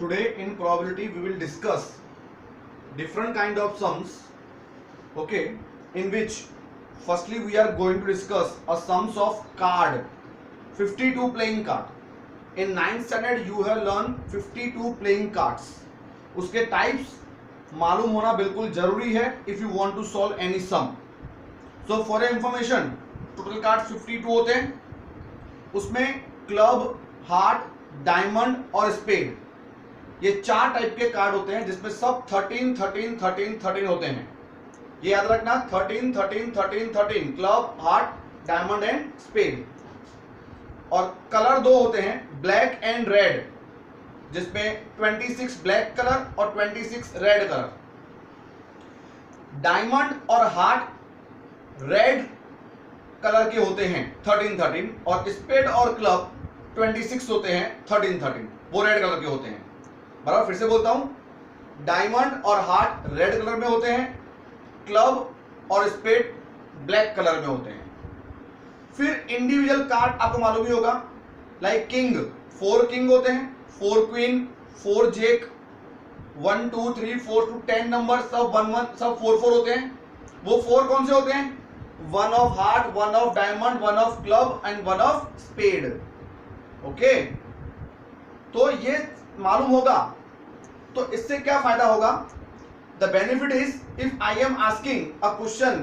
Today in probability we will discuss different kind of sums, okay, in which firstly we are going to discuss a sums of card, 52 playing card. In 9th standard you have learned 52 playing cards. उसके types मालूम होना बिल्कुल जरूरी है if you want to solve any sum. So for your information, total cards 52 होते हैं. उसमें club, heart, diamond और स्पेड, ये चार टाइप के कार्ड होते हैं जिसमें सब 13 13 13 13 होते हैं. ये याद रखना 13 13 13 13 club, heart, diamond and spade. और कलर दो होते हैं, ब्लैक एंड रेड, जिसमें 26 ब्लैक कलर और 26 रेड कलर. डायमंड और हार्ट रेड कलर के होते हैं 13 13, और स्पेड और क्लब 26 होते हैं 13 13, वो रेड कलर के होते हैं. बराबर, फिर से बोलता हूं, डायमंड और हार्ट रेड कलर में होते हैं, क्लब और स्पेड ब्लैक कलर में होते हैं. फिर इंडिविजुअल कार्ड आपको मालूम ही होगा, लाइक किंग, 4 किंग होते हैं, 4 क्वीन, 4 जेक, 1 2 3 4 to 10 नंबर, सब 1 1 सब 4 4 होते हैं. वो 4 कौन से होते हैं? 1 of heart, 1 of diamond, 1 of club and 1 of spade. Okay, तो ये मालूम होगा. तो इससे क्या फायदा होगा? The benefit is, if I am asking a question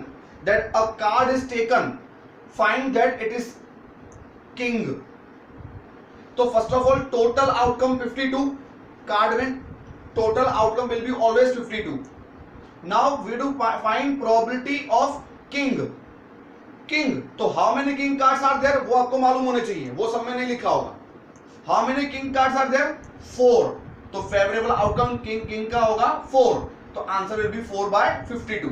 that a card is taken, find that it is king. तो first of all total outcome 52, card में total outcome will be always 52. Now we do find probability of king. King, तो how many king cards are there, वो आपको मालूम होने चाहिए, वो सब में नहीं लिखा होगा. How many king cards are there? 4. तो फेवरेबल आउटकम किंग का होगा 4. तो answer will be 4 by 52.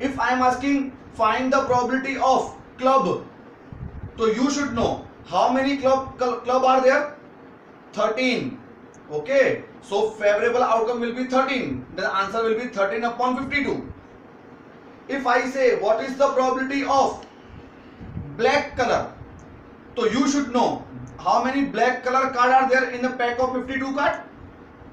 If I am asking find the probability of club, तो you should know how many club are there? 13. Okay, so favourable outcome will be 13. The answer will be 13 upon 52. If I say what is the probability of black color, so you should know how many black color card are there in the pack of 52 card?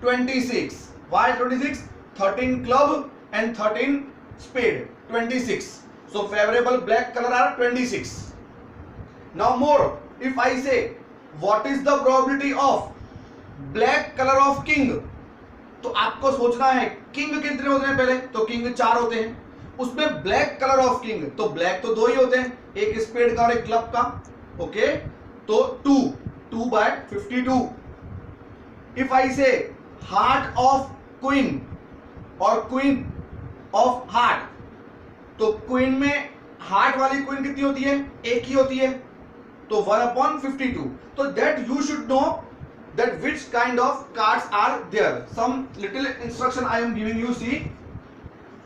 26. Why 26? 13 club and 13 spade. 26. So favorable black color are 26. Now more, if I say what is the probability of black color of king, तो आपको सोचना है king कितने होते हैं पहले. तो king 4 होते हैं. उसमें ब्लैक कलर ऑफ किंग, तो ब्लैक तो 2 ही होते हैं, एक स्पेड का और एक क्लब का. ओके, तो 2 by 52. इफ आई से हार्ट ऑफ क्वीन और क्वीन ऑफ हार्ट, तो क्वीन में हार्ट वाली क्वीन कितनी होती है? एक ही होती है, तो 1 upon 52. तो that you should no that which kind of cards are there. Some little instruction I am giving you. See,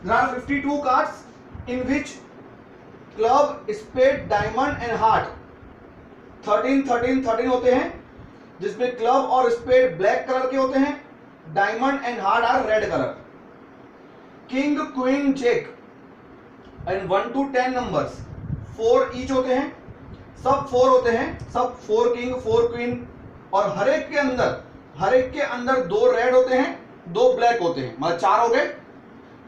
there are 52 cards in which club, spade, diamond and heart 13 13 13 होते हैं, जिसमें क्लब और spade black colour के होते हैं, diamond and heart are red colour. King, queen, jack and 1 to 10 numbers 4 each होते हैं, सब 4 होते हैं, सब 4 किंग 4 क्वीन, और हर एक के अंदर 2 रेड होते हैं, 2 ब्लैक होते हैं, मतलब 4 हो गए.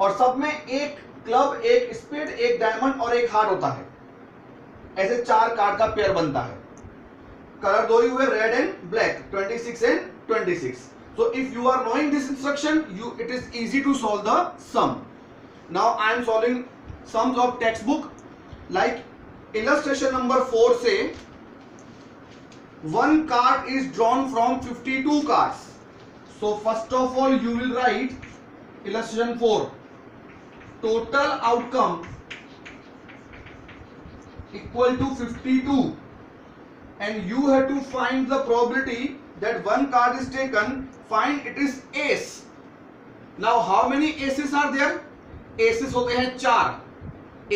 और सब में एक क्लब, एक स्पेड, एक डायमंड और एक हार्ट होता है. ऐसे 4 कार्ड का पेयर बनता है. कलर 2 ही हुए, red and black, 26 and 26. So if you are knowing this instruction, it is easy to solve the sum. Now I am solving sums of text book. Like illustration number 4 से 1 card is drawn from 52 cards. So first of all you will write illustration 4. Total outcome equal to 52, and you have to find the probability that 1 card is taken. Find it is ace. Now how many aces are there? Aces होते हैं 4.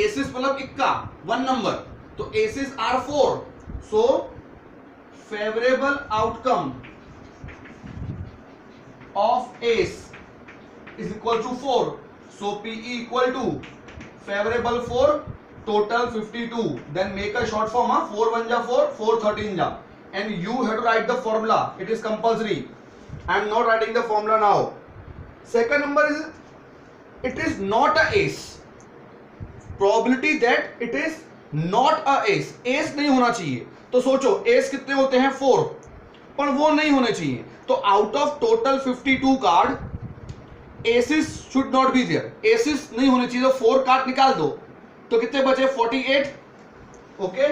Aces मतलब इक्का, 1 number. तो aces are 4. So favorable outcome of ace is equal to 4. So PE equal to favorable 4, total 52. Then make a short form, 4 1 ja 4, 4 13 ja, and you have to write the formula. It is compulsory. I am not writing the formula now. Second number is it is not a ace. Probability that it is not a ace. Ace नहीं होना चाहिए. तो सोचो ace कितने होते हैं 4, पर वो नहीं होने चाहिए. तो out of total 52 card aces should not be there. aces नहीं होने चाहिए. तो 4 कार्ड निकाल दो तो कितने बचे 48. Okay,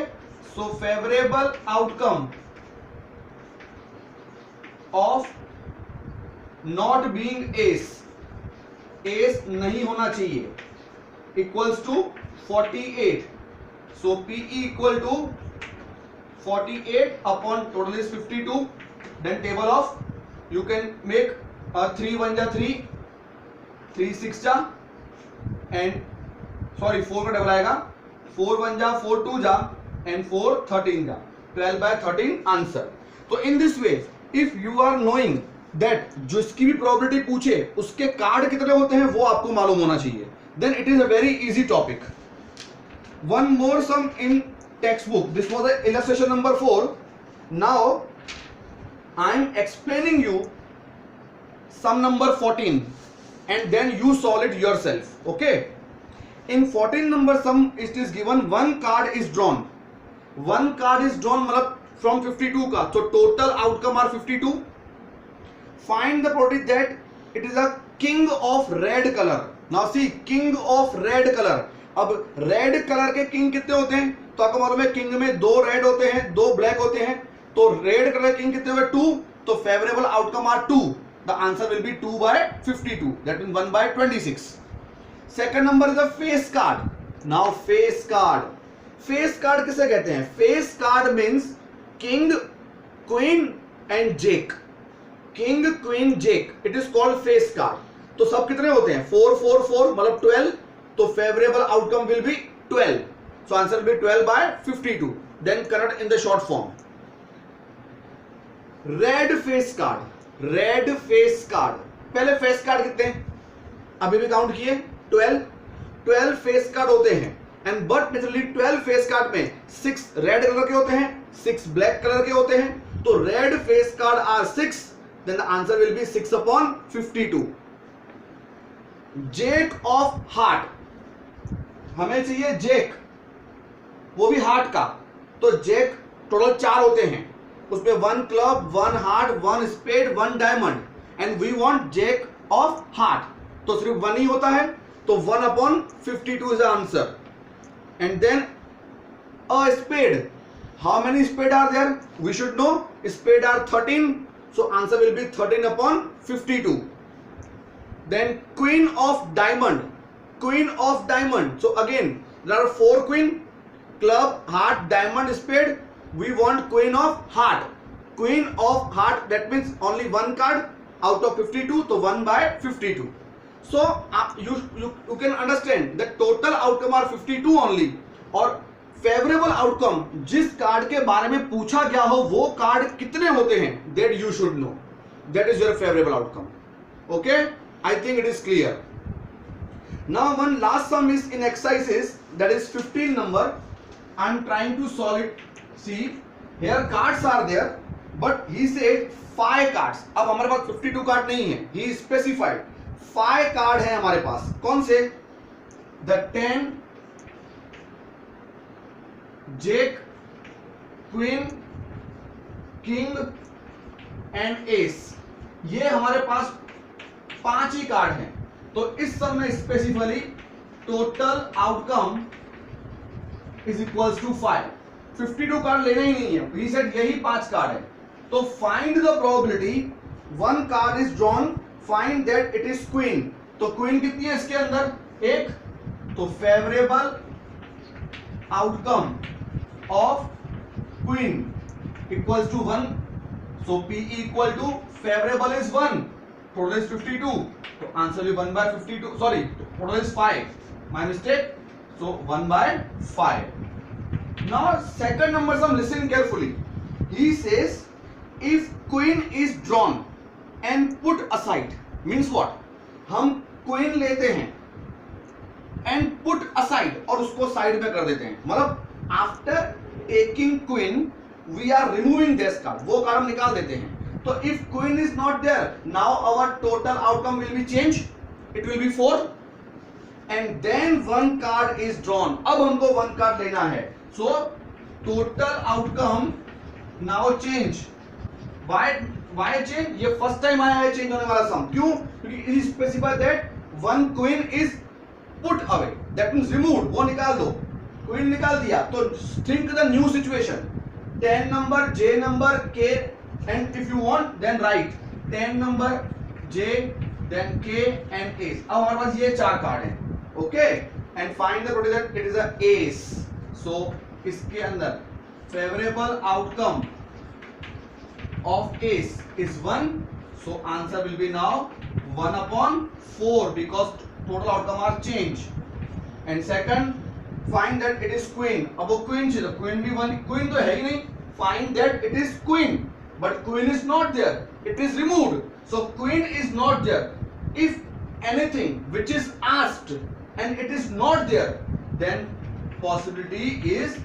so favourable outcome of not being ace, ace नहीं होना चाहिए, equals to 48. So P E equal to 48 upon total is 52. Then table of you can make 3 1 जा 3, 3 6 जा, एंड सॉरी 4 का डबल आएगा, 4 1 जा 4 2 जा, एंड 4 13 जा, 12/13 आंसर. तो in this way if you are knowing that जिसकी भी प्रोबेबिलिटी पूछे उसके कार्ड कितने होते हैं वो आपको मालूम होना चाहिए, then it is a very easy topic. One more sum in text book. This was the illustration number 4. Now I am explaining you sum number 14 and then you solve it yourself. Okay, in 14 number sum it is given one card is drawn. One card is drawn मतलब from 52 का, so total outcome are 52. Find the probability that it is a king of red color. Now see, king of red color. अब red color के king कितने होते हैं? तो आपको मालूम है king में 2 red होते हैं, 2 black होते हैं. तो red color king कितने हुए 2, तो favorable outcome are 2. The answer will be 2/52. That means 1/26. Second number is a face card. Now face card. Face card किसे कहते हैं? Face card means king, queen and jack. King, queen, jack. It is called face card. तो सब कितने होते हैं? 4 4 4 मतलब 12. तो favorable outcome will be 12. So answer will be 12/52. Then correct in the short form. Red face card. Red face card. पहले face card कितने अभी भी काउंट किए 12 फेस कार्ड होते हैं. And but naturally 12 face card में 6 रेड कलर के होते हैं, 6 ब्लैक कलर के होते हैं. तो red face card are 6. Then the answer will be 6/52. Jack of heart हमें चाहिए जैक, वो भी हार्ट का. तो जैक टोटल 4 होते हैं, उसमें 1 club, 1 heart, 1 spade, 1 diamond, and we want jack of heart. तो सिर्फ 1 ही होता है, तो 1/52 is the answer. And then a spade. How many spade are there? We should know. Spade are 13, so answer will be 13/52. Then queen of diamond. Queen of diamond, so again there are 4 queen, club, heart, diamond, spade. We want queen of heart. Queen of heart, that means only 1 card out of 52, so 1/52. So you can understand that total outcome are 52 only. और favorable outcome जिस card के बारे में पूछा गया हो वो card कितने होते हैं, that you should know. That is your favorable outcome. Okay, I think it is clear. Now one last sum is in exercises, that is 15 number. I am trying to solve it. See, here cards are there, but he said 5 cards. अब हमारे पास 52 card नहीं है. He specified 5 card है हमारे पास. कौन से? The 10, Jack, Queen, King and Ace. ये हमारे पास 5 ही कार्ड हैं. तो इस सब में specifically total outcome is equals to 5. 52 card लेना ही नहीं है. He said यही 5 कार्ड है. तो find the probability 1 card is drawn, find that it is queen. तो क्वीन कितनी है इसके अंदर? 1. तो favourable outcome of queen equals to 1. So P equal to favourable is 1, total is 52. तो आंसर भी 1/52. Sorry, total is 5. My mistake. So 1/5. Now second number sum, listen carefully. He says if queen is drawn and put aside, means what? हम queen लेते हैं and put aside और उसको side में कर देते हैं. मतलब after taking queen we are removing this card, वो कार्ड हम निकाल देते हैं. तो if queen is not there, now our total outcome will be change, it will be 4 and then 1 card is drawn. अब हमको 1 कार्ड लेना है. So total outcome now change. Why change? ये फर्स्ट टाइम आया है चेंज होने वाला sum. क्यों? क्योंकि it is specified that 1 queen is put away, that means removed. वो निकाल दो, क्वीन निकाल दिया. तो think the new situation. 10 number, J number, K, and if you want then write 10 number, J, then K and ace. अब हमारे पास ये 4 card हैं. Okay, and find the product. It is a ace. So इसके अंदर favourable outcome of ace is 1. So answer will be now 1/4 because total outcome are change. And second, find that it is queen. अब वो queen चाहिए, queen भी 1, queen तो है ही नहीं. Find that it is queen, but queen is not there. It is removed. So queen is not there. If anything which is asked and it is not there, then possibility is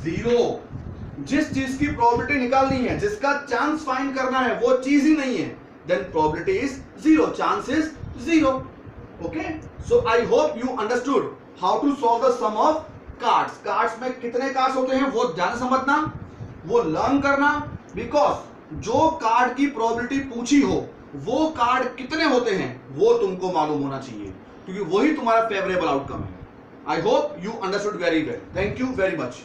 0. जिस चीज की probability निकालनी है, जिसका chance find करना है, वो चीज ही नहीं है, then probability is 0, chance is 0. Okay, so I hope you understood how to solve the sum of cards. Cards में कितने कार्ड्स होते हैं वो ध्यान समझना, वो लर्न करना, बिकॉज जो कार्ड की प्रोबेबिलिटी पूछी हो वो कार्ड कितने होते हैं वो तुमको मालूम होना चाहिए, क्योंकि वही तुम्हारा फेवरेबल आउटकम है. आई hope you understood very well. Thank you very much.